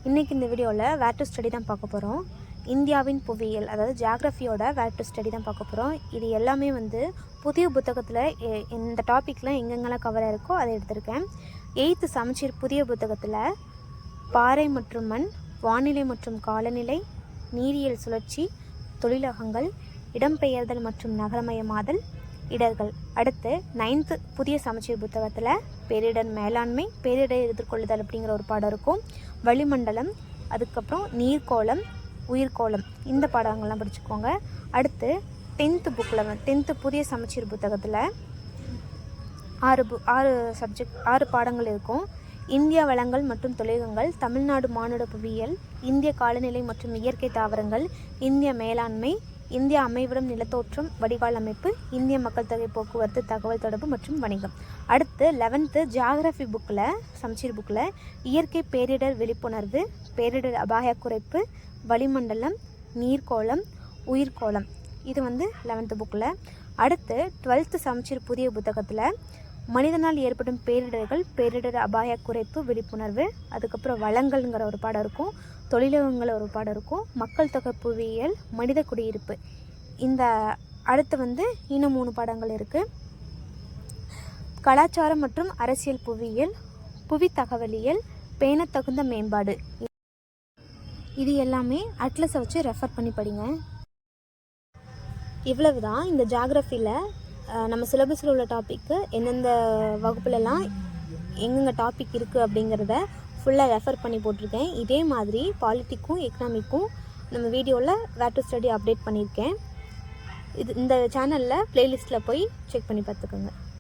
இன்றைக்கி இந்த வீடியோவில் வேர் டு ஸ்டடி தான் பார்க்க போகிறோம். இந்தியாவின் புவியியல், அதாவது ஜியாகிரஃபியோட வேர் டு ஸ்டடி தான் பார்க்க போகிறோம். இது எல்லாமே புதிய புத்தகத்தில் இந்த டாப்பிக்லாம் எங்கெங்கெல்லாம் கவர் இருக்கோ அதை எடுத்திருக்கேன். 8th சமச்சீர் புதிய புத்தகத்தில் பாறை மற்றும் மண், வானிலை மற்றும் காலநிலை, நீரியல் சுழற்சி, தொழிலகங்கள், இடம்பெயர்தல் மற்றும் நகரமயமாதல், இடர்கள். அடுத்து 9th புதிய சமச்சீர் புத்தகத்தில் பேரிடர் மேலாண்மை, பேரிடர் எதிர்கொள்ளுதல் அப்படிங்கிற ஒரு பாடம் இருக்கும். வளிமண்டலம், அதுக்கப்புறம் நீர்க்கோளம், உயிர்கோளம், இந்த பாடங்கள்லாம் படிச்சுக்கோங்க. அடுத்து 10th புக்கில் 10th புதிய சமச்சீர் புத்தகத்தில் 6 பாடங்கள் இருக்கும். இந்திய வளங்கள் மற்றும் தொழில்கள், தமிழ்நாடு மானுட புவியியல், இந்திய காலநிலை மற்றும் இயற்கை தாவரங்கள், இந்திய மேலாண்மை, இந்திய அமைவிடம் நிலத்தோற்றம் வடிகால் அமைப்பு, இந்திய மக்கள் தொகை போக்குவரத்து தகவல் தொடர்பு மற்றும் வணிகம். அடுத்து 11th ஜியாகிரஃபி புக்கில் சமச்சீர் புக்கில் இயற்கை பேரிடர் விழிப்புணர்வு, பேரிடர் அபாய குறைப்பு, வளிமண்டலம், நீர்க்கோளம், உயிர்கோளம், இது 11th புக்கில். அடுத்து 12th சமச்சீர் புதிய புத்தகத்தில் மனிதனால் ஏற்படும் பேரிடர்கள், பேரிடர் அபாய குறைப்பு, விழிப்புணர்வு, அதுக்கப்புறம் வளங்கள்ங்கிற ஒரு பாடம் இருக்கும். தொழிலகங்கள் ஒரு பாடம் இருக்கும். மக்கள் தொகை புவியியல், மனித குடியிருப்பு. இந்த அடுத்து இன்னும் 3 பாடங்கள் இருக்குது. கலாச்சாரம் மற்றும் அரசியல் புவியியல், புவி தகவலியல், பேணத்தகுந்த மேம்பாடு. இது எல்லாமே அட்லஸை வச்சு ரெஃபர் பண்ணி படிங்க. இவ்வளவு தான் இந்த ஜியாகிரஃபியில் நம்ம சிலபஸில் உள்ள டாப்பிக்கு எந்தெந்த வகுப்புலலாம் எங்கெங்கே டாபிக் இருக்குது அப்படிங்கிறத ஃபுல்லாக ரெஃபர் பண்ணி போட்டிருக்கேன். இதே மாதிரி பாலிட்டிக்கும் எக்கனாமிக்கும் நம்ம வீடியோவில் வேர் டு ஸ்டடி அப்டேட் பண்ணியிருக்கேன். இந்த சேனலில் ப்ளேலிஸ்ட்டில் போய் செக் பண்ணி பார்த்துக்கோங்க.